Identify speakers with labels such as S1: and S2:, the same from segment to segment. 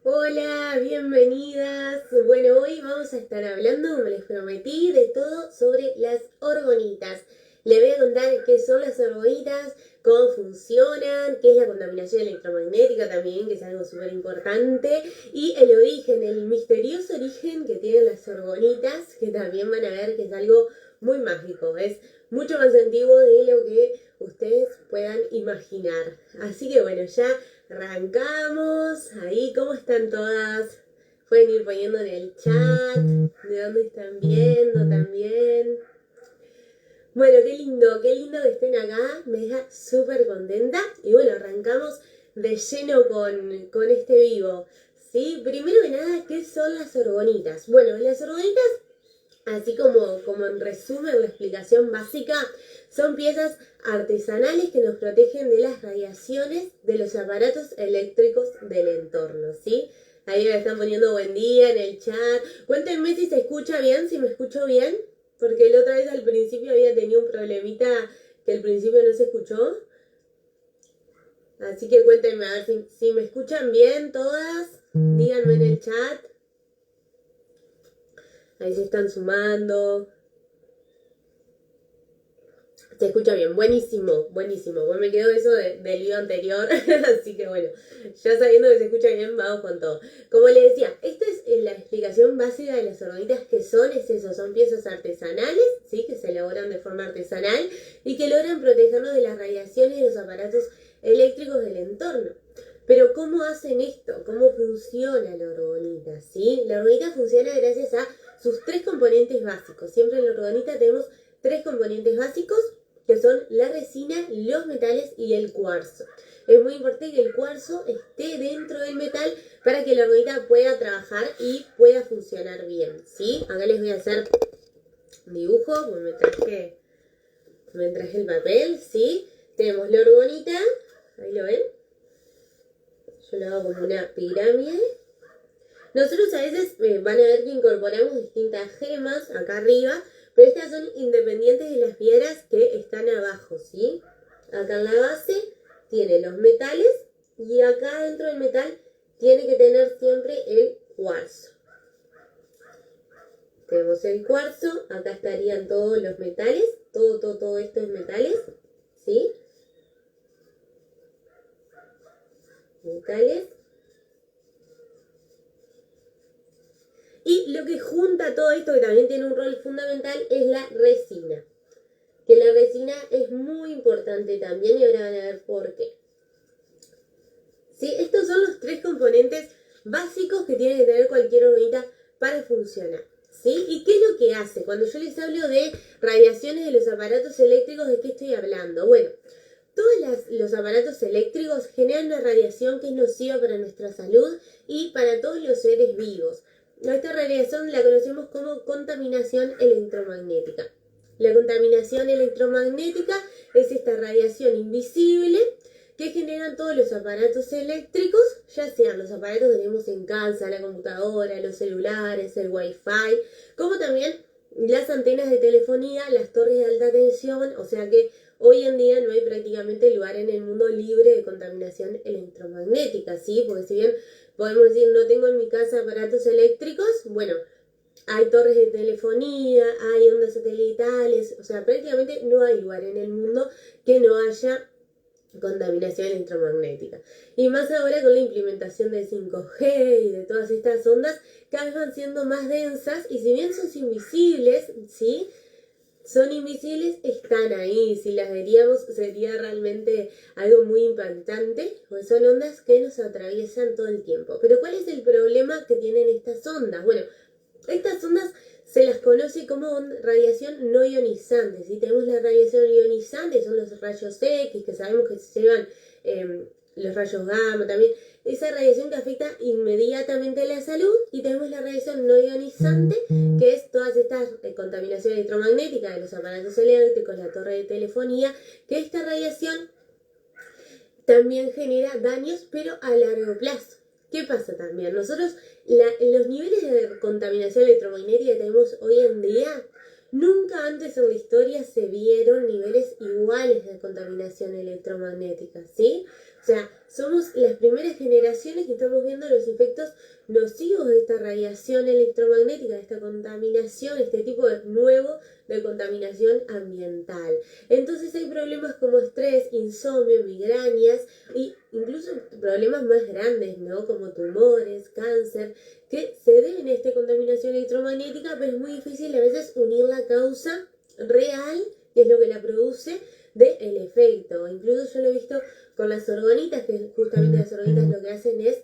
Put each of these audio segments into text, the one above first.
S1: Hola, bienvenidas. Bueno, hoy vamos a estar hablando, como les prometí, de todo sobre las orgonitas. Les voy a contar qué son las orgonitas, cómo funcionan, qué es la contaminación electromagnética también, que es algo súper importante, y el origen, el misterioso origen que tienen las orgonitas, que también van a ver que es algo muy mágico, es mucho más antiguo de lo que ustedes puedan imaginar. Así que bueno, ya arrancamos. Ahí, ¿cómo están todas? Pueden ir poniendo en el chat de dónde están viendo también. Bueno, qué lindo que estén acá. Me deja súper contenta. Y bueno, arrancamos de lleno con este vivo. ¿Sí? Primero que nada, ¿qué son las orgonitas? Bueno, las orgonitas, así como en resumen la explicación básica, son piezas artesanales que nos protegen de las radiaciones de los aparatos eléctricos del entorno, ¿sí? Ahí me están poniendo buen día en el chat. Cuéntenme si se escucha bien, si me escucho bien, porque la otra vez al principio había tenido un problemita que al principio no se escuchó. Así que cuéntenme a ver si me escuchan bien todas. Díganme en el chat. Ahí se están sumando. Se escucha bien, buenísimo, buenísimo. Bueno, me quedó eso del video anterior, así que bueno, ya sabiendo que se escucha bien, vamos con todo. Como les decía, esta es la explicación básica de las orgonitas. Que son, es eso, son piezas artesanales, ¿sí? Que se elaboran de forma artesanal y que logran protegernos de las radiaciones de los aparatos eléctricos del entorno. Pero ¿cómo hacen esto? ¿Cómo funciona la orgonita? ¿Sí? La orgonita funciona gracias a sus tres componentes básicos. Siempre en la orgonita tenemos tres componentes básicos, que son la resina, los metales y el cuarzo. Es muy importante que el cuarzo esté dentro del metal para que la orgonita pueda trabajar y pueda funcionar bien, ¿sí? Acá les voy a hacer un dibujo, pues me traje el papel, ¿sí? Tenemos la orgonita, ahí lo ven. Yo lo hago como una pirámide. Nosotros a veces van a ver que incorporamos distintas gemas acá arriba, pero estas son independientes de las piedras que están abajo, ¿sí? Acá en la base tiene los metales y acá dentro del metal tiene que tener siempre el cuarzo. Tenemos el cuarzo, acá estarían todos los metales, todo esto es metales, ¿sí? Metales. Y lo que junta todo esto, que también tiene un rol fundamental, es la resina. Que la resina es muy importante también y ahora van a ver por qué. ¿Sí? Estos son los tres componentes básicos que tiene que tener cualquier orgonita para funcionar. ¿Sí? ¿Y qué es lo que hace? Cuando yo les hablo de radiaciones de los aparatos eléctricos, ¿de qué estoy hablando? Bueno, todos los aparatos eléctricos generan una radiación que es nociva para nuestra salud y para todos los seres vivos. Esta radiación la conocemos como contaminación electromagnética. La contaminación electromagnética es esta radiación invisible que generan todos los aparatos eléctricos, ya sean los aparatos que tenemos en casa, la computadora, los celulares, el wifi, como también las antenas de telefonía, las torres de alta tensión. O sea que hoy en día no hay prácticamente lugar en el mundo libre de contaminación electromagnética, ¿sí? Porque si bien podemos decir no tengo en mi casa aparatos eléctricos, bueno, hay torres de telefonía, hay ondas satelitales, o sea, prácticamente no hay lugar en el mundo que no haya contaminación electromagnética. Y más ahora con la implementación del 5G y de todas estas ondas, cada vez van siendo más densas y si bien son invisibles, ¿sí? Son invisibles, están ahí. Si las veríamos sería realmente algo muy impactante, porque son ondas que nos atraviesan todo el tiempo. Pero ¿cuál es el problema que tienen estas ondas? Bueno, estas ondas se las conoce como radiación no ionizante. Si tenemos la radiación ionizante, son los rayos X, que sabemos que se llevan los rayos gamma también. Esa radiación que afecta inmediatamente a la salud. Y tenemos la radiación no ionizante, que es todas estas contaminación electromagnética de los aparatos eléctricos, la torre de telefonía, que esta radiación también genera daños, pero a largo plazo. ¿Qué pasa también? Nosotros, los niveles de contaminación electromagnética que tenemos hoy en día, nunca antes en la historia se vieron niveles iguales de contaminación electromagnética, ¿sí? O sea, somos las primeras generaciones que estamos viendo los efectos nocivos de esta radiación electromagnética, de esta contaminación, este tipo de nuevo de contaminación ambiental. Entonces hay problemas como estrés, insomnio, migrañas e incluso problemas más grandes, ¿no? Como tumores, cáncer, que se deben a esta contaminación electromagnética, pero es muy difícil a veces unir la causa real, que es lo que la produce, del efecto. Incluso yo lo he visto con las orgonitas, que justamente las orgonitas lo que hacen es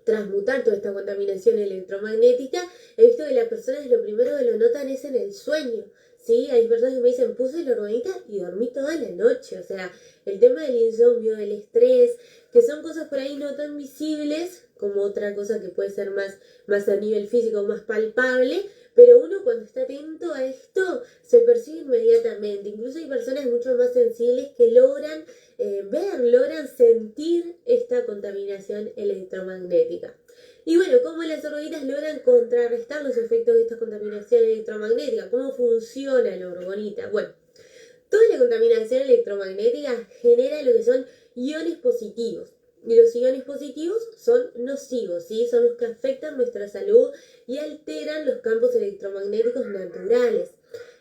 S1: transmutar toda esta contaminación electromagnética. He visto que las personas lo primero que lo notan es en el sueño, ¿sí? Hay personas que me dicen, puse la orgonita y dormí toda la noche. O sea, el tema del insomnio, del estrés, que son cosas por ahí no tan visibles, como otra cosa que puede ser más a nivel físico, más palpable, pero uno cuando está atento a esto se percibe inmediatamente. Incluso hay personas mucho más sensibles que logran logran sentir esta contaminación electromagnética. Y bueno, ¿cómo las orgonitas logran contrarrestar los efectos de esta contaminación electromagnética? ¿Cómo funciona la orgonita? Bueno, toda la contaminación electromagnética genera lo que son iones positivos. Y los iones positivos son nocivos, ¿sí? Son los que afectan nuestra salud y alteran los campos electromagnéticos naturales.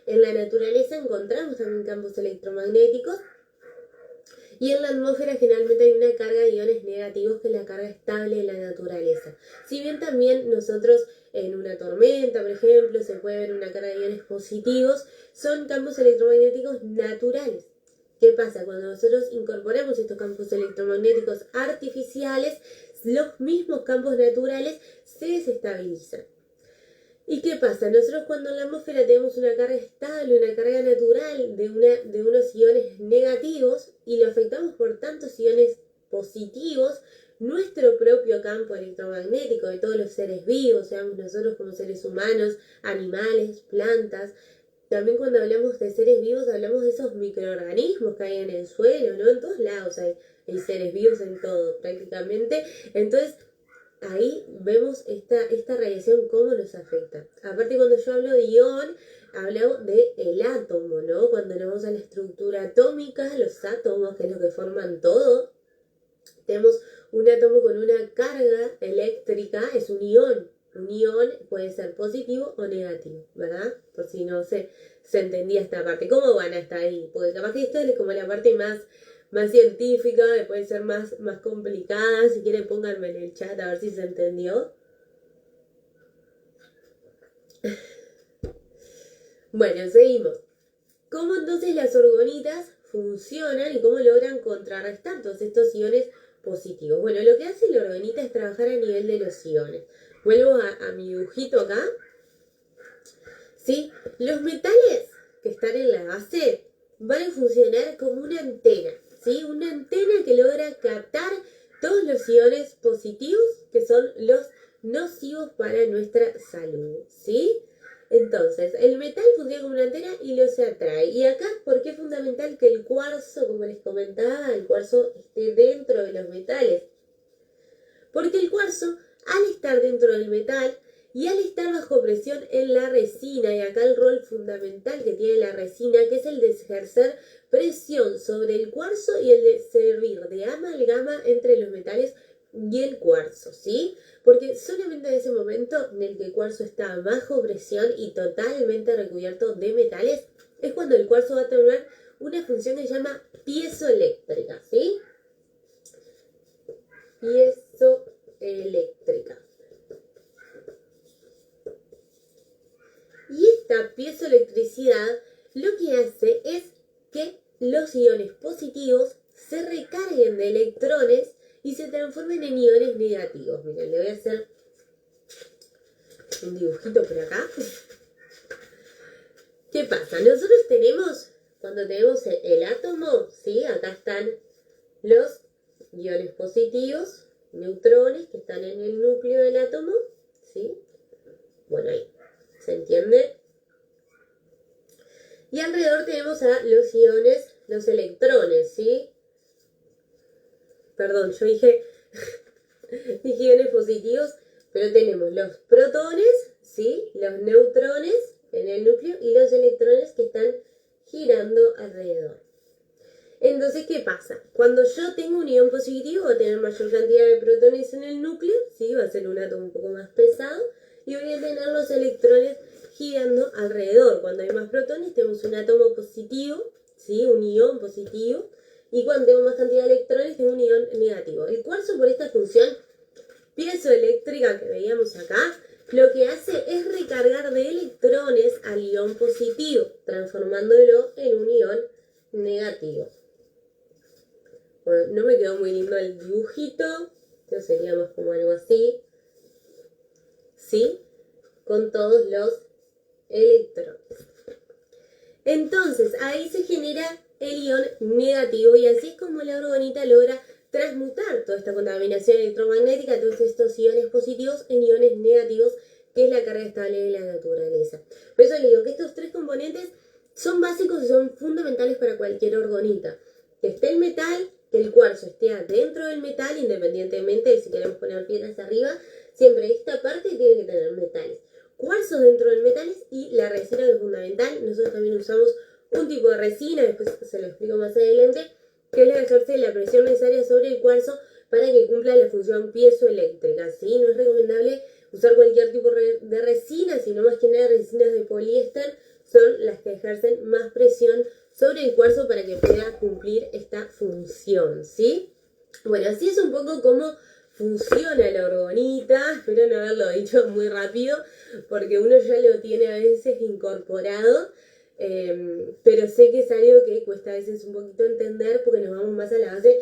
S1: En la naturaleza encontramos también campos electromagnéticos. Y en la atmósfera generalmente hay una carga de iones negativos, que es la carga estable de la naturaleza. Si bien también nosotros en una tormenta, por ejemplo, se puede ver una carga de iones positivos, son campos electromagnéticos naturales. ¿Qué pasa? Cuando nosotros incorporamos estos campos electromagnéticos artificiales, los mismos campos naturales se desestabilizan. ¿Y qué pasa? Nosotros cuando en la atmósfera tenemos una carga estable, una carga natural de unos iones negativos y lo afectamos por tantos iones positivos, nuestro propio campo electromagnético de todos los seres vivos, seamos nosotros como seres humanos, animales, plantas, también cuando hablamos de seres vivos hablamos de esos microorganismos que hay en el suelo, ¿no? En todos lados hay seres vivos, en todo prácticamente. Entonces, ahí vemos esta radiación, cómo nos afecta. Aparte, cuando yo hablo de ion, hablo del átomo, ¿no? Cuando nos vamos a la estructura atómica, los átomos, que es lo que forman todo, tenemos un átomo con una carga eléctrica, es un ion. Un ion puede ser positivo o negativo, ¿verdad? Por si no se entendía esta parte. ¿Cómo van hasta ahí? Porque capaz que esto es como la parte más científica, puede ser más complicada. Si quieren pónganme en el chat a ver si se entendió. Bueno, seguimos. ¿Cómo entonces las orgonitas funcionan y cómo logran contrarrestar todos estos iones positivos? Bueno, lo que hace la orgonita es trabajar a nivel de los iones. Vuelvo a mi dibujito acá. ¿Sí? Los metales que están en la base van a funcionar como una antena, ¿sí? Una antena que logra captar todos los iones positivos, que son los nocivos para nuestra salud, ¿sí? Entonces, el metal funciona como una antena y los atrae. Y acá, ¿por qué es fundamental que el cuarzo, como les comentaba, el cuarzo esté dentro de los metales? Porque el cuarzo, al estar dentro del metal y al estar bajo presión en la resina, y acá el rol fundamental que tiene la resina, que es el de ejercer presión sobre el cuarzo y el de servir de amalgama entre los metales y el cuarzo, ¿sí? Porque solamente en ese momento en el que el cuarzo está bajo presión y totalmente recubierto de metales, es cuando el cuarzo va a tener una función que se llama piezoeléctrica, ¿sí? Piezoeléctrica. Y esta piezoelectricidad lo que hace es que los iones positivos se recarguen de electrones y se transformen en iones negativos. Miren, le voy a hacer un dibujito por acá. ¿Qué pasa? Nosotros tenemos, cuando tenemos el átomo, ¿sí? Acá están los iones positivos, neutrones, que están en el núcleo del átomo, ¿sí? Bueno, ahí, ¿se entiende? Y alrededor tenemos a los iones, los electrones, ¿sí? Perdón, yo dije iones positivos, pero tenemos los protones, ¿sí? Los neutrones en el núcleo y los electrones que están girando alrededor. Entonces, ¿qué pasa? Cuando yo tengo un ion positivo, voy a tener mayor cantidad de protones en el núcleo, ¿sí? Va a ser un átomo un poco más pesado, y voy a tener los electrones girando alrededor. Cuando hay más protones, tenemos un átomo positivo, ¿sí? Un ion positivo, y cuando tengo más cantidad de electrones, tengo un ion negativo. El cuarzo, por esta función piezoeléctrica que veíamos acá, lo que hace es recargar de electrones al ion positivo, transformándolo en un ion negativo. Bueno, no me quedó muy lindo el dibujito, esto sería más como algo así, ¿sí? Con todos los electrones. Entonces, ahí se genera el ion negativo y así es como la orgonita logra transmutar toda esta contaminación electromagnética, todos estos iones positivos en iones negativos, que es la carga estable de la naturaleza. Por eso le digo que estos tres componentes son básicos y son fundamentales para cualquier orgonita. Que esté el metal, que el cuarzo esté adentro del metal, independientemente de si queremos poner piedras arriba, siempre esta parte tiene que tener metales. Cuarzo dentro del metales y la resina que es fundamental. Nosotros también usamos un tipo de resina, después se lo explico más adelante, que es la que ejerce la presión necesaria sobre el cuarzo para que cumpla la función piezoeléctrica, ¿sí? No es recomendable usar cualquier tipo de resina, sino más que nada resinas de poliéster son las que ejercen más presión sobre el cuarzo para que pueda cumplir esta función, ¿sí? Bueno, así es un poco como funciona la orgonita. Espero no haberlo dicho muy rápido, porque uno ya lo tiene a veces incorporado, pero sé que es algo que cuesta a veces un poquito entender porque nos vamos más a la base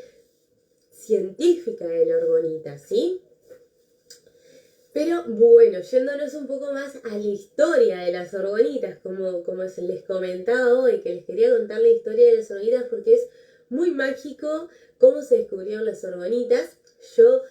S1: científica de la orgonita, ¿sí? Pero bueno, yéndonos un poco más a la historia de las orgonitas, como les comentaba hoy, que les quería contar la historia de las orgonitas porque es muy mágico cómo se descubrieron las orgonitas. Yo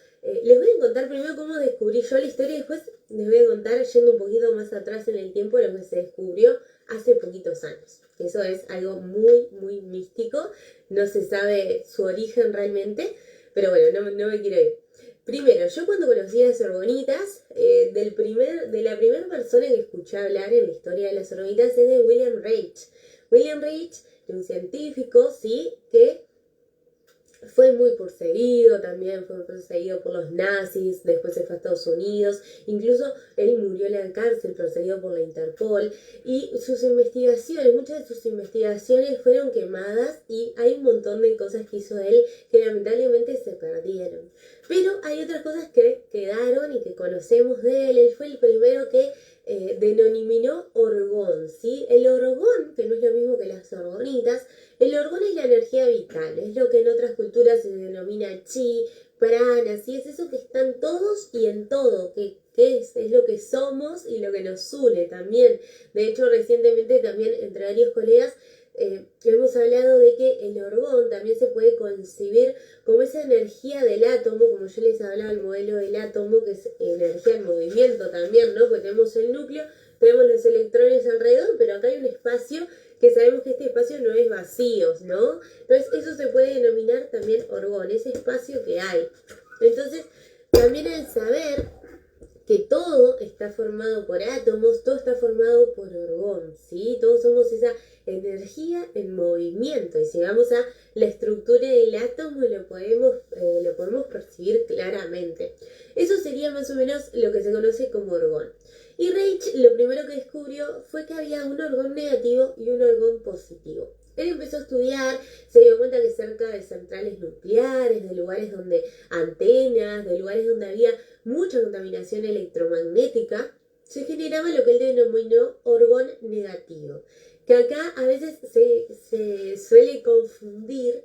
S1: les voy a contar primero cómo descubrí yo la historia y después les voy a contar, yendo un poquito más atrás en el tiempo, lo que se descubrió hace poquitos años. Eso es algo muy, muy místico. No se sabe su origen realmente, pero bueno, no me quiero ir. Primero, yo cuando conocí a las orgonitas, de la primera persona que escuché hablar en la historia de las orgonitas es de William Reich. William Reich es un científico, ¿sí? Que fue muy perseguido también, fue perseguido por los nazis, después se fue a Estados Unidos, incluso él murió en la cárcel perseguido por la Interpol, y sus investigaciones, muchas de sus investigaciones fueron quemadas y hay un montón de cosas que hizo él que lamentablemente se perdieron. Pero hay otras cosas que quedaron y que conocemos de él. Él fue el primero que denominó orgón, ¿sí? El orgón, que no es lo mismo que las orgonitas, el orgón es la energía vital, es lo que en otras culturas se denomina chi, prana, ¿sí? Es eso que están todos y en todo, que es lo que somos y lo que nos une también. De hecho, recientemente también entre varios colegas hemos hablado de que el orgón también se puede concebir como esa energía del átomo, como yo les hablaba, el modelo del átomo, que es energía en movimiento también, ¿no? Porque tenemos el núcleo, tenemos los electrones alrededor, pero acá hay un espacio que sabemos que este espacio no es vacío, ¿no? Entonces eso se puede denominar también orgón, ese espacio que hay. Entonces, también el saber que todo está formado por átomos, todo está formado por orgón, ¿sí? Todos somos esa energía en movimiento. Y si vamos a la estructura del átomo, lo podemos percibir claramente. Eso sería más o menos lo que se conoce como orgón. Y Reich lo primero que descubrió fue que había un orgón negativo y un orgón positivo. Él empezó a estudiar, se dio cuenta que cerca de centrales nucleares, de lugares donde antenas, de lugares donde había mucha contaminación electromagnética, se generaba lo que él denominó orgón negativo. Que acá a veces se suele confundir.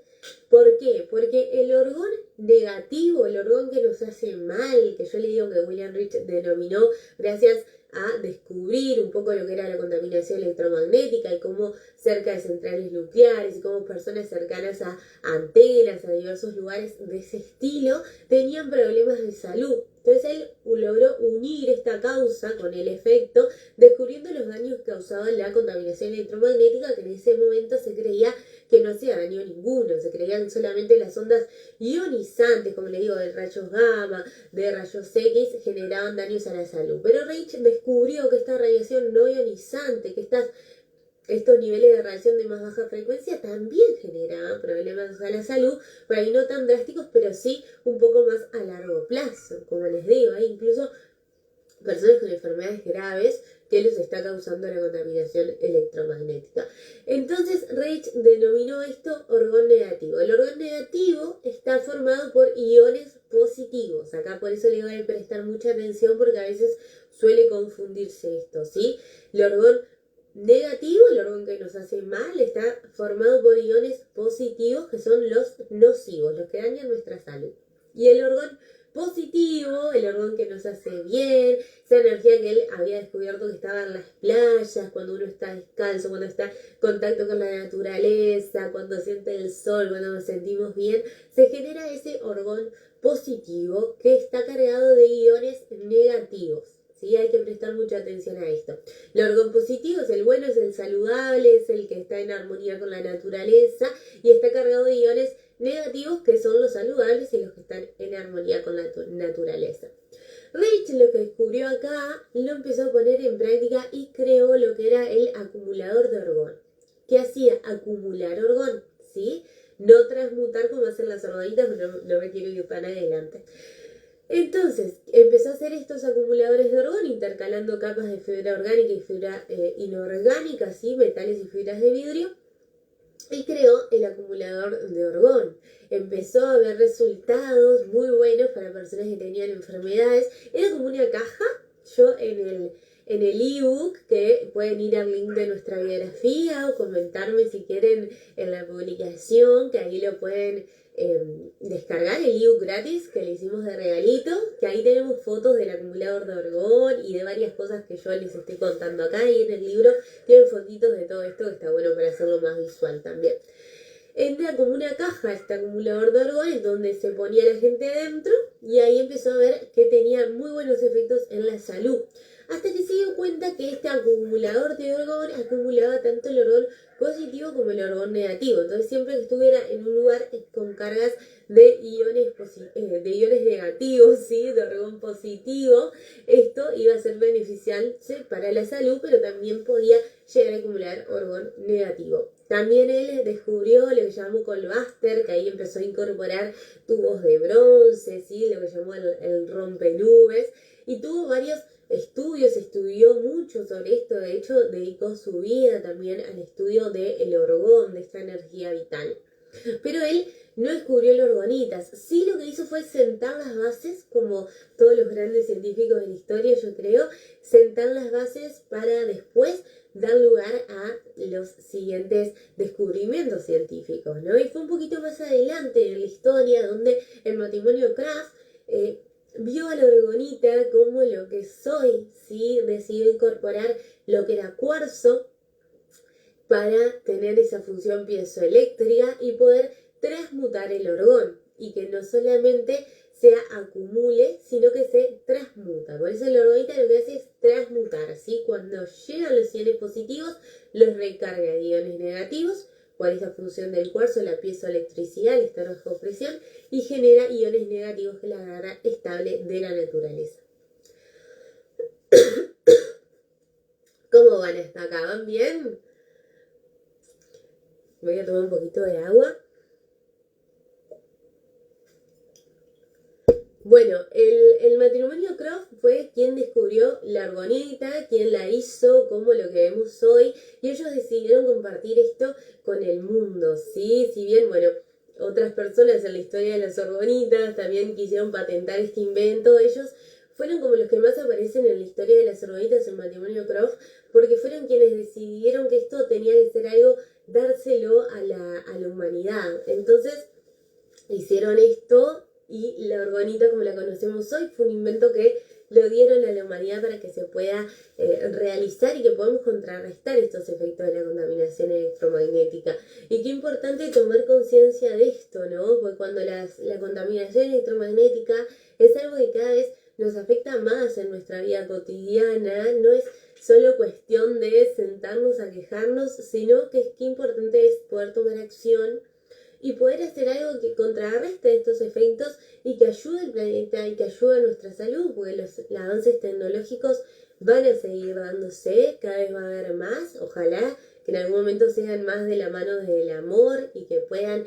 S1: ¿Por qué? Porque el orgón negativo, el orgón que nos hace mal, que yo le digo que William Reich denominó gracias a descubrir un poco lo que era la contaminación electromagnética y cómo cerca de centrales nucleares y cómo personas cercanas a antenas, a diversos lugares de ese estilo, tenían problemas de salud. Entonces él logró unir esta causa con el efecto, descubriendo los daños que causaba la contaminación electromagnética, que en ese momento se creía que no hacía daño ninguno, se creían solamente las ondas ionizantes, como le digo, de rayos gamma, de rayos X, generaban daños a la salud. Pero Reich descubrió que esta radiación no ionizante, que estas estos niveles de radiación de más baja frecuencia también generan problemas a la salud, por ahí no tan drásticos, pero sí un poco más a largo plazo. Como les digo, hay incluso personas con enfermedades graves que les está causando la contaminación electromagnética. Entonces Reich denominó esto orgón negativo. El orgón negativo está formado por iones positivos. Acá por eso le voy a prestar mucha atención porque a veces suele confundirse esto, ¿sí? El orgón negativo, el orgón que nos hace mal, está formado por iones positivos que son los nocivos, los que dañan nuestra salud. Y el orgón positivo, el orgón que nos hace bien, esa energía que él había descubierto que estaba en las playas, cuando uno está descalzo, cuando está en contacto con la naturaleza, cuando siente el sol, cuando nos sentimos bien, se genera ese orgón positivo que está cargado de iones negativos. ¿Sí? Hay que prestar mucha atención a esto. El orgón positivo es el bueno, es el saludable, es el que está en armonía con la naturaleza y está cargado de iones negativos que son los saludables y los que están en armonía con la naturaleza. Reich lo que descubrió acá lo empezó a poner en práctica y creó lo que era el acumulador de orgón. ¿Qué hacía? Acumular orgón, ¿sí? No transmutar como hacen las hormonitas, pero no me quiero ir tan adelante. Entonces, empezó a hacer estos acumuladores de orgón, intercalando capas de fibra orgánica y fibra inorgánica, ¿sí? Metales y fibras de vidrio, y creó el acumulador de orgón. Empezó a ver resultados muy buenos para personas que tenían enfermedades. Era como una caja. Yo en el ebook, que pueden ir al link de nuestra biografía o comentarme si quieren en la publicación, que ahí lo pueden descargar, el ebook gratis que le hicimos de regalito, que ahí tenemos fotos del acumulador de orgón y de varias cosas que yo les estoy contando acá, y en el libro tienen fotitos de todo esto que está bueno para hacerlo más visual también. Era como una caja este acumulador de orgón en donde se ponía la gente dentro y ahí empezó a ver que tenía muy buenos efectos en la salud. Hasta que se dio cuenta que este acumulador de orgón acumulaba tanto el orgón positivo como el orgón negativo. Entonces siempre que estuviera en un lugar con cargas de iones negativos, ¿sí? De orgón positivo, esto iba a ser beneficiarse para la salud, pero también podía llegar a acumular orgón negativo. También él descubrió lo que llamó Colbuster, que ahí empezó a incorporar tubos de bronce, ¿sí? Lo que llamó el rompenubes, y tuvo varios estudios, estudió mucho sobre esto. De hecho, dedicó su vida también al estudio del orgón, de esta energía vital. Pero él no descubrió el orgonitas. Sí, lo que hizo fue sentar las bases, como todos los grandes científicos de la historia, yo creo, sentar las bases para después dar lugar a los siguientes descubrimientos científicos, ¿no? Y fue un poquito más adelante en la historia donde el matrimonio Kraft vio a la orgonita como lo que soy, ¿sí? Decidió incorporar lo que era cuarzo para tener esa función piezoeléctrica y poder transmutar el orgón, y que no solamente se acumule, sino que se transmuta. Por eso el orgonita lo que hace es transmutar, ¿sí? Cuando llegan los iones positivos, los recarga de iones negativos, por esa función del cuarzo, la piezoelectricidad, el estar bajo presión, y genera iones negativos, que es la agarra estable de la naturaleza. ¿Cómo van hasta acá? ¿Van bien? Voy a tomar un poquito de agua. Bueno, el matrimonio Croft fue quien descubrió la orgonita, quien la hizo como lo que vemos hoy, y ellos decidieron compartir esto con el mundo, ¿sí? Si bien, bueno, otras personas en la historia de las orgonitas también quisieron patentar este invento, ellos fueron como los que más aparecen en la historia de las orgonitas, el matrimonio Croft, porque fueron quienes decidieron que esto tenía que ser algo, dárselo a la humanidad. Entonces, hicieron esto, y la orgonita como la conocemos hoy fue un invento que lo dieron a la humanidad para que se pueda realizar y que podamos contrarrestar estos efectos de la contaminación electromagnética. Y qué importante tomar conciencia de esto, ¿no? Porque cuando la contaminación electromagnética es algo que cada vez nos afecta más en nuestra vida cotidiana, no es solo cuestión de sentarnos a quejarnos, sino que qué importante es poder tomar acción y poder hacer algo que contrarreste estos efectos y que ayude al planeta y que ayude a nuestra salud, porque los avances tecnológicos van a seguir dándose, cada vez va a haber más, ojalá que en algún momento sean más de la mano del amor y que puedan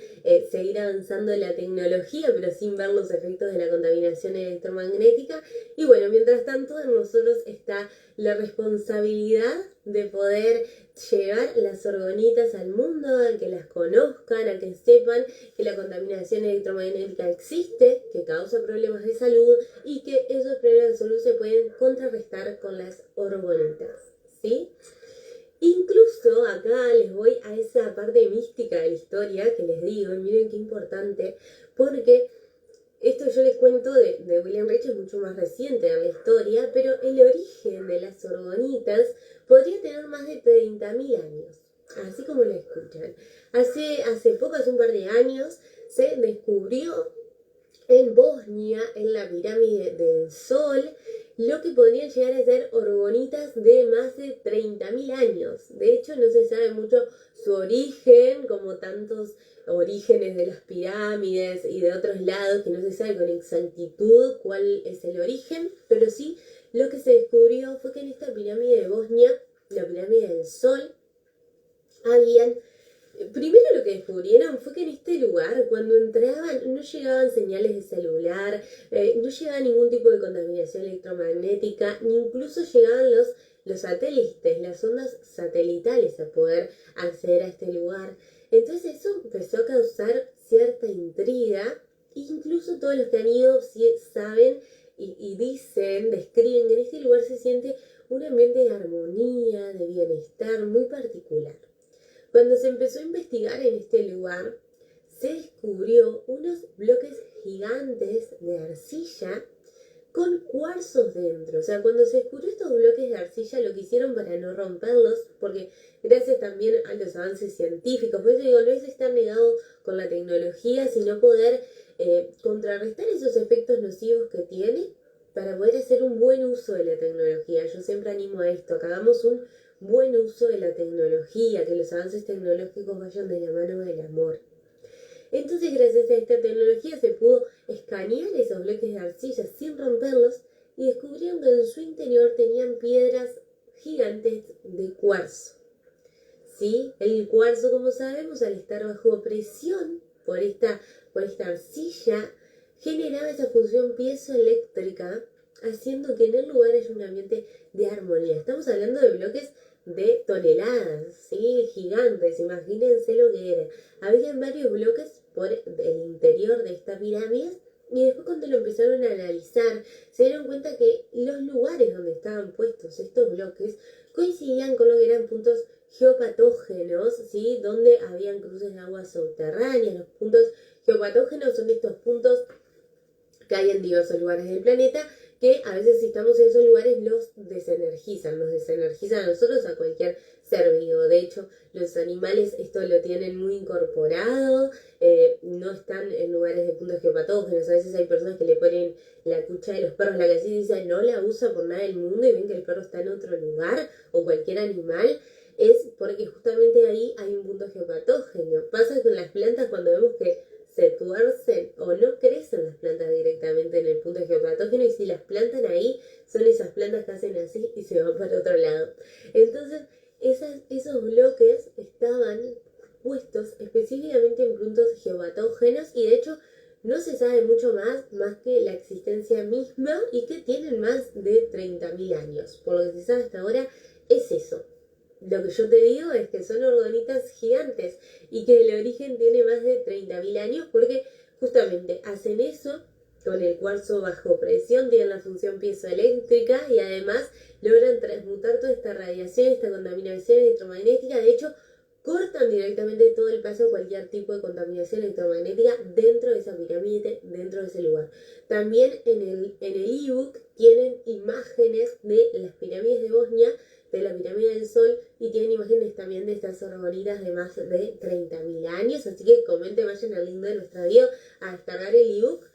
S1: seguir avanzando en la tecnología, pero sin ver los efectos de la contaminación electromagnética. Y bueno, mientras tanto, en nosotros está la responsabilidad de poder llevar las orgonitas al mundo, a que las conozcan, a que sepan que la contaminación electromagnética existe, que causa problemas de salud y que esos problemas de salud se pueden contrarrestar con las orgonitas, ¿sí? Incluso acá les voy a esa parte mística de la historia que les digo, y miren qué importante, porque esto yo les cuento de William Reich, es mucho más reciente en la historia, pero el origen de las orgonitas podría tener más de 30.000 años, así como lo escuchan. Hace poco, hace un par de años, se descubrió en Bosnia, en la pirámide del Sol, lo que podrían llegar a ser orgonitas de más de 30.000 años. De hecho, no se sabe mucho su origen, como tantos orígenes de las pirámides y de otros lados, que no se sabe con exactitud cuál es el origen, pero sí lo que se descubrió fue que en esta pirámide de Bosnia, la pirámide del Sol, habían... Primero lo que descubrieron fue que en este lugar, cuando entraban, no llegaban señales de celular, no llegaba ningún tipo de contaminación electromagnética, ni incluso llegaban los satélites, las ondas satelitales a poder acceder a este lugar. Entonces eso empezó a causar cierta intriga, e incluso todos los que han ido saben y dicen, describen que en este lugar se siente un ambiente de armonía, de bienestar muy particular. Cuando se empezó a investigar en este lugar, se descubrió unos bloques gigantes de arcilla con cuarzos dentro. O sea, cuando se descubrió estos bloques de arcilla, lo que hicieron para no romperlos, porque gracias también a los avances científicos, por eso digo, no es estar negado con la tecnología, sino poder contrarrestar esos efectos nocivos que tiene para poder hacer un buen uso de la tecnología. Yo siempre animo a esto, que hagamos un buen uso de la tecnología, que los avances tecnológicos vayan de la mano del amor. Entonces, gracias a esta tecnología se pudo escanear esos bloques de arcilla sin romperlos y descubrieron que en su interior tenían piedras gigantes de cuarzo. ¿Sí? El cuarzo, como sabemos, al estar bajo presión por esta arcilla, generaba esa función piezoeléctrica, haciendo que en el lugar haya un ambiente de armonía. Estamos hablando de bloques de toneladas, ¿sí? Gigantes, imagínense lo que era. Habían varios bloques por el interior de esta pirámide y después cuando lo empezaron a analizar se dieron cuenta que los lugares donde estaban puestos estos bloques coincidían con lo que eran puntos geopatógenos, ¿sí? Donde habían cruces de agua subterráneas. Los puntos geopatógenos son estos puntos que hay en diversos lugares del planeta, que a veces si estamos en esos lugares nos desenergizan a nosotros, a cualquier ser vivo. De hecho, los animales esto lo tienen muy incorporado, no están en lugares de puntos geopatógenos. A veces hay personas que le ponen la cucha de los perros, la que así dice, no la usa por nada del mundo y ven que el perro está en otro lugar, o cualquier animal, es porque justamente ahí hay un punto geopatógeno. Pasa con las plantas cuando vemos que se tuercen o no crecen las plantas directamente en el punto geopatógeno, y si las plantan ahí, son esas plantas que hacen así y se van para otro lado. Entonces, esos bloques estaban puestos específicamente en puntos geopatógenos y de hecho no se sabe mucho más que la existencia misma y que tienen más de 30.000 años. Por lo que se sabe hasta ahora es eso. Lo que yo te digo es que son orgonitas gigantes y que el origen tiene más de 30.000 años porque justamente hacen eso con el cuarzo bajo presión, tienen la función piezoeléctrica y además logran transmutar toda esta radiación, esta contaminación electromagnética. De hecho, cortan directamente todo el paso a cualquier tipo de contaminación electromagnética dentro de esa pirámide, dentro de ese lugar. También en el ebook tienen imágenes de las pirámides de Bosnia, de la pirámide del Sol, y tienen imágenes también de estas orgonitas de más de 30.000 años. Así que comenten, vayan al link de nuestro video a descargar el ebook,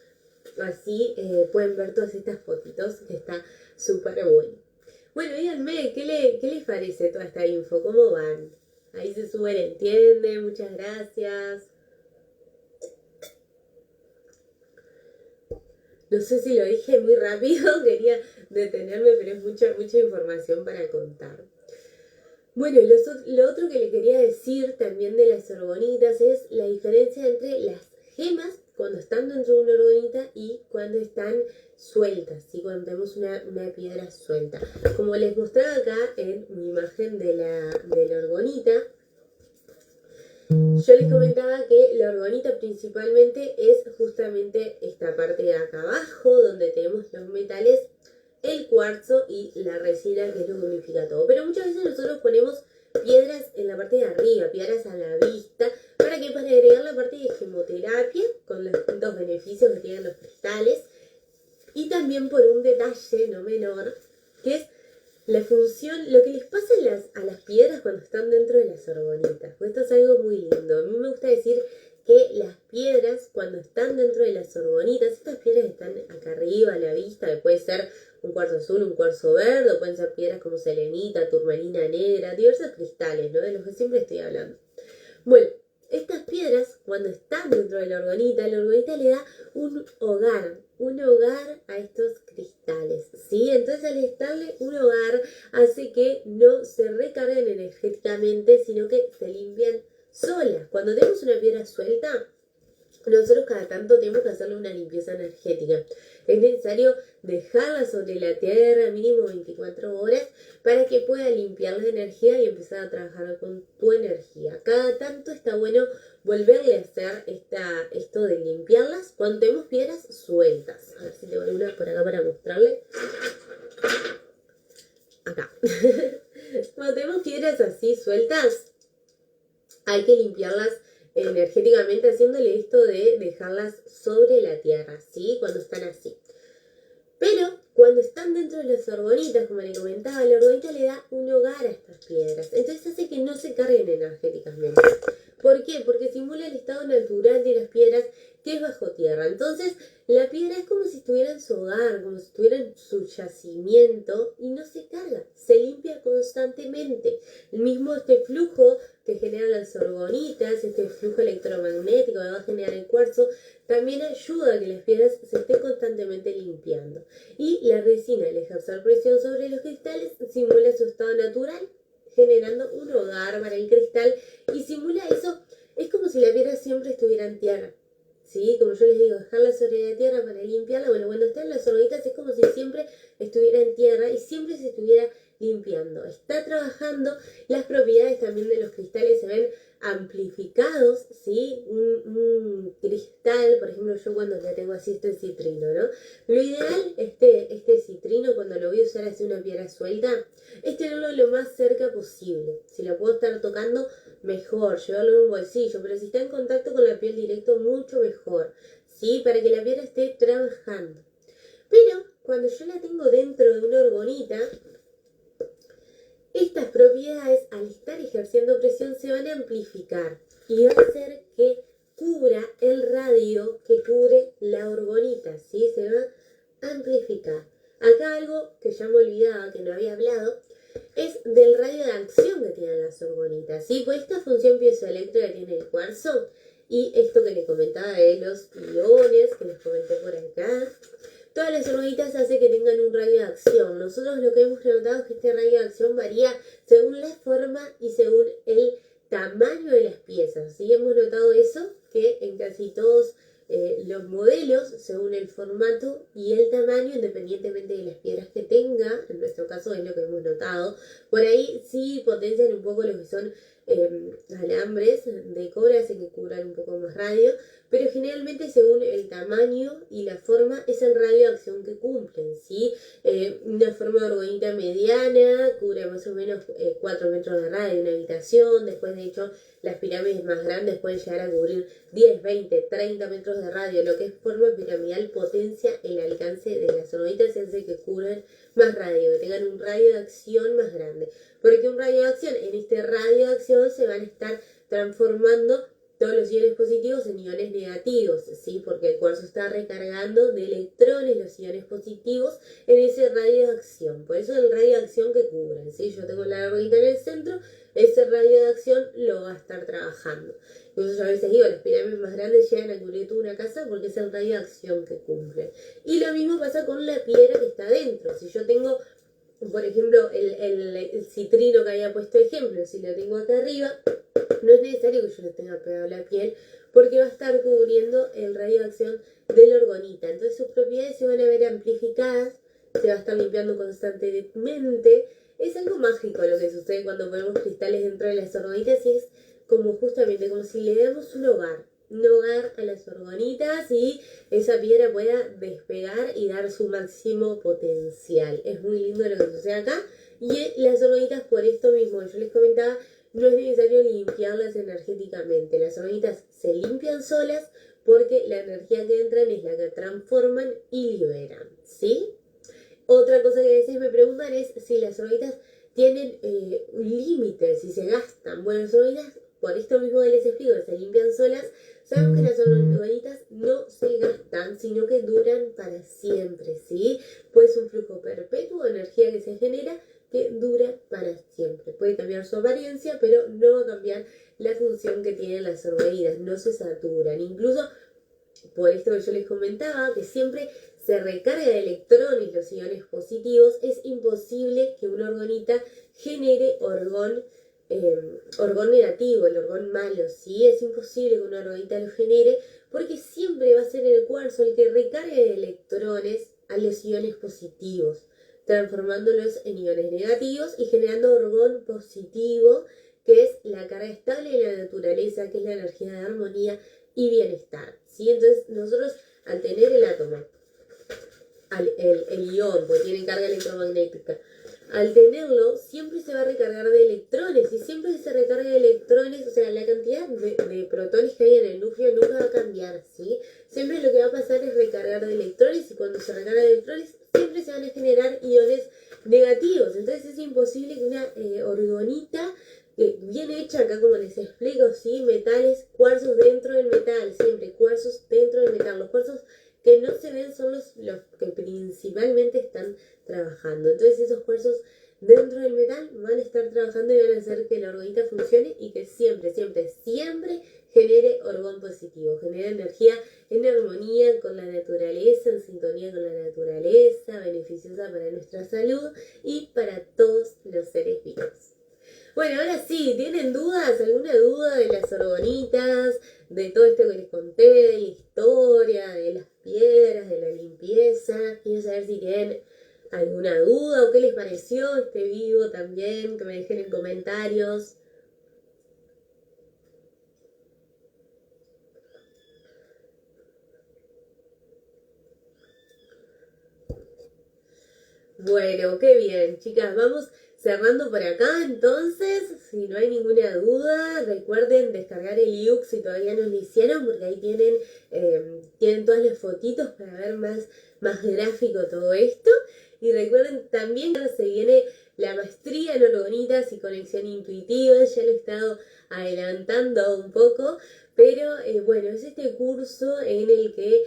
S1: así pueden ver todas estas fotitos que está súper bueno. Bueno, díganme, ¿qué les parece toda esta info? ¿Cómo van? Ahí se súper entiende, muchas gracias. No sé si lo dije muy rápido, quería detenerme, pero es mucha información para contar. Bueno, lo otro que le quería decir también de las orgonitas es la diferencia entre las gemas cuando están dentro de una orgonita y cuando están sueltas, ¿sí? Cuando tenemos una piedra suelta. Como les mostraba acá en mi imagen de la orgonita, yo les comentaba que la orgonita principalmente es justamente esta parte de acá abajo, donde tenemos los metales, el cuarzo y la resina, que es lo que unifica todo. Pero muchas veces nosotros ponemos piedras en la parte de arriba, piedras a la vista, para agregar la parte de gemoterapia, con los distintos beneficios que tienen los cristales, y también por un detalle no menor, que es la función, lo que les pasa a las piedras cuando están dentro de las orgonitas. Pues esto es algo muy lindo. A mí me gusta decir que las piedras, cuando están dentro de las orgonitas, estas piedras están acá arriba a la vista, que puede ser un cuarzo azul, un cuarzo verde, o pueden ser piedras como selenita, turmalina negra, diversos cristales, ¿no? De los que siempre estoy hablando. Bueno, estas piedras, cuando están dentro de la orgonita le da un hogar a estos cristales, ¿sí? Entonces al estarle un hogar hace que no se recarguen energéticamente, sino que se limpian solas. Cuando tenemos una piedra suelta, nosotros cada tanto tenemos que hacerle una limpieza energética. Es necesario dejarla sobre la tierra mínimo 24 horas para que pueda limpiar la energía y empezar a trabajar con tu energía. Cada tanto está bueno volverle a hacer esto de limpiarlas cuando tenemos piedras sueltas. A ver si tengo una por acá para mostrarle. Acá. Cuando tenemos piedras así sueltas, hay que limpiarlas energéticamente haciéndole esto de dejarlas sobre la tierra, ¿sí? Cuando están así. Pero cuando están dentro de las orgonitas, como le comentaba, la orgonita le da un hogar a estas piedras. Entonces hace que no se carguen energéticamente. ¿Por qué? Porque simula el estado natural de las piedras, que es bajo tierra. Entonces la piedra es como si estuviera en su hogar, como si estuviera en su yacimiento y no se carga, se limpia constantemente. El mismo este flujo que generan las orgonitas, este flujo electromagnético que va a generar el cuarzo, también ayuda a que las piedras se estén constantemente limpiando. Y la resina, al ejercer presión sobre los cristales, simula su estado natural, generando un hogar para el cristal y simula eso. Es como si la piedra siempre estuviera en tierra, ¿sí? Como yo les digo, dejarla sobre la tierra para limpiarla. Bueno, cuando están las orgonitas es como si siempre estuviera en tierra y siempre se estuviera limpiando. Está trabajando. Las propiedades también de los cristales se ven amplificados, ¿sí? Un cristal, por ejemplo, yo cuando ya tengo así este citrino, ¿no? Lo ideal, este citrino, cuando lo voy a usar así una piedra suelta, es tenerlo lo más cerca posible. Si lo puedo estar tocando, mejor, llevarlo en un bolsillo, pero si está en contacto con la piel directo, mucho mejor, ¿sí? Para que la piedra esté trabajando. Pero cuando yo la tengo dentro de una orgonita, estas propiedades, al estar ejerciendo presión, se van a amplificar y va a hacer que cubra el radio que cubre la orgonita, ¿sí? Se va a amplificar. Acá algo que ya me olvidaba, que no había hablado, es del radio de acción que tienen las orgonitas, ¿sí? Pues esta función piezoeléctrica que tiene el cuarzo y esto que le comentaba de los iones, que les comenté por acá. Todas las orgonitas hace que tengan un radio de acción. Nosotros lo que hemos notado es que este radio de acción varía según la forma y según el tamaño de las piezas. ¿Sí? Hemos notado eso, que en casi todos los modelos, según el formato y el tamaño, independientemente de las piedras que tenga, en nuestro caso es lo que hemos notado. Por ahí sí potencian un poco lo que son alambres de cobre, hacen que cubran un poco más radio, pero generalmente según el tamaño y la forma es el radio de acción que cumplen, ¿sí? Una forma de orgonita mediana cubre más o menos 4 metros de radio, una habitación. Después, de hecho, las pirámides más grandes pueden llegar a cubrir 10, 20, 30 metros de radio. Lo que es forma piramidal potencia el alcance de las orgonitas y hace que cubran más radio, que tengan un radio de acción más grande. Porque un radio de acción, en este radio de acción se van a estar transformando todos los iones positivos en iones negativos, ¿sí? Porque el cuarzo está recargando de electrones los iones positivos en ese radio de acción. Por eso el radio de acción que cubren, ¿sí? Yo tengo la orgonita en el centro, ese radio de acción lo va a estar trabajando. Entonces yo a veces digo, las pirámides más grandes llegan a cubrir toda una casa porque es el radio de acción que cumplen. Y lo mismo pasa con la piedra que está dentro. Si yo tengo por ejemplo, el citrino que había puesto ejemplo, si lo tengo acá arriba, no es necesario que yo lo tenga pegado a la piel porque va a estar cubriendo el radio de acción de la orgonita. Entonces sus propiedades se van a ver amplificadas, se va a estar limpiando constantemente. Es algo mágico lo que sucede cuando ponemos cristales dentro de las orgonitas y es como justamente como si le damos un hogar a las orgonitas y esa piedra pueda despegar y dar su máximo potencial. Es muy lindo lo que sucede acá. Y las orgonitas, por esto mismo, yo les comentaba, no es necesario limpiarlas energéticamente. Las orgonitas se limpian solas porque la energía que entran es la que transforman y liberan, ¿sí? Otra cosa que a veces me preguntan es si las orgonitas tienen límites, si se gastan. Bueno, las orgonitas, por esto mismo que les explico, que se limpian solas, sabemos que las orgonitas no se gastan, sino que duran para siempre, ¿sí? Pues un flujo perpetuo de energía que se genera que dura para siempre. Puede cambiar su apariencia, pero no va a cambiar la función que tienen las orgonitas, no se saturan. Incluso, por esto que yo les comentaba, que siempre se recarga de electrones los iones positivos, es imposible que una orgonita genere orgón negativo, el orgón malo, ¿sí? Es imposible que una orgonita lo genere porque siempre va a ser el cuarzo el que recargue de electrones a los iones positivos, transformándolos en iones negativos y generando orgón positivo, que es la carga estable de la naturaleza, que es la energía de armonía y bienestar, ¿sí? Entonces nosotros al tener el átomo, el ion, porque tiene carga electromagnética, al tenerlo siempre se va a recargar de electrones y siempre que se recarga de electrones, o sea, la cantidad de protones que hay en el núcleo nunca va a cambiar, ¿sí? Siempre lo que va a pasar es recargar de electrones y cuando se recarga de electrones siempre se van a generar iones negativos. Entonces es imposible que una orgonita bien hecha, acá como les explico, ¿sí? Metales, cuarzos dentro del metal, siempre cuarzos dentro del metal. Los cuarzos que no se ven son los que principalmente están trabajando. Entonces esos cuarzos dentro del metal van a estar trabajando y van a hacer que la orgonita funcione y que siempre, siempre, siempre genere orgón positivo, genere energía en armonía con la naturaleza, en sintonía con la naturaleza, beneficiosa para nuestra salud y para todos los seres vivos. Bueno, ahora sí, ¿tienen dudas? ¿Alguna duda de las orgonitas? De todo esto que les conté, de la historia, de las piedras, de la limpieza. Quiero saber si tienen alguna duda o qué les pareció este vivo también, que me dejen en comentarios. Bueno, qué bien, chicas, vamos cerrando por acá, entonces, si no hay ninguna duda, recuerden descargar el ebook si todavía no lo hicieron, porque ahí tienen todas las fotitos para ver más gráfico todo esto. Y recuerden también que se viene la maestría en orgonitas y conexión intuitiva, ya lo he estado adelantando un poco, pero bueno, es este curso en el que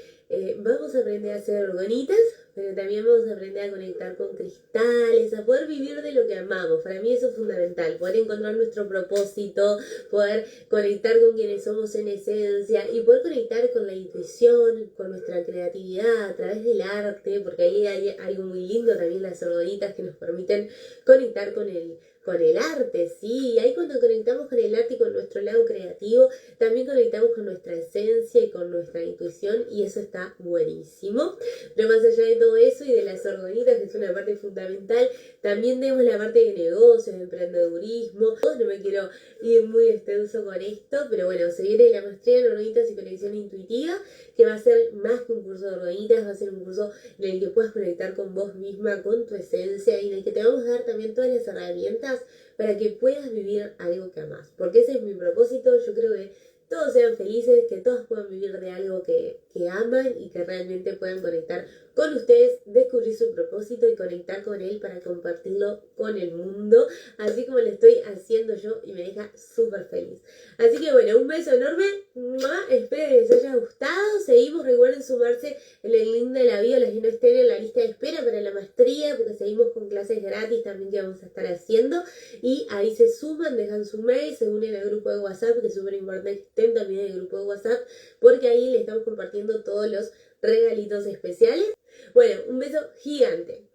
S1: vamos a aprender a hacer orgonitas, pero también vamos a aprender a conectar con cristales, a poder vivir de lo que amamos. Para mí eso es fundamental, poder encontrar nuestro propósito, poder conectar con quienes somos en esencia y poder conectar con la intuición, con nuestra creatividad a través del arte, porque ahí hay algo muy lindo también, las orgonitas que nos permiten conectar con el arte, ¿sí? Y ahí cuando conectamos con el arte y con nuestro lado creativo, también conectamos con nuestra esencia y con nuestra intuición y eso está buenísimo. Pero más allá de todo eso y de las orgonitas, que es una parte fundamental, también tenemos la parte de negocios, de emprendedurismo. No me quiero ir muy extenso con esto, pero bueno, se viene la maestría en orgonitas y conexión intuitiva, que va a ser más que un curso de orgonitas, va a ser un curso en el que puedas conectar con vos misma, con tu esencia y en el que te vamos a dar también todas las herramientas para que puedas vivir algo que amás. Porque ese es mi propósito, yo creo que todos sean felices, que todos puedan vivir de algo que aman y que realmente puedan conectar con ustedes, descubrir su propósito y conectar con él para compartirlo con el mundo, así como lo estoy haciendo yo y me deja súper feliz. Así que bueno, un beso enorme, espero que les haya gustado, seguimos, recuerden sumarse en el link de la bio, las que no estén en la lista de espera para la maestría, porque seguimos con clases gratis también que vamos a estar haciendo, y ahí se suman, dejan su mail, se unen al grupo de WhatsApp, que es súper importante que estén también en el grupo de WhatsApp, porque ahí les estamos compartiendo todos los regalitos especiales. Bueno, un beso gigante.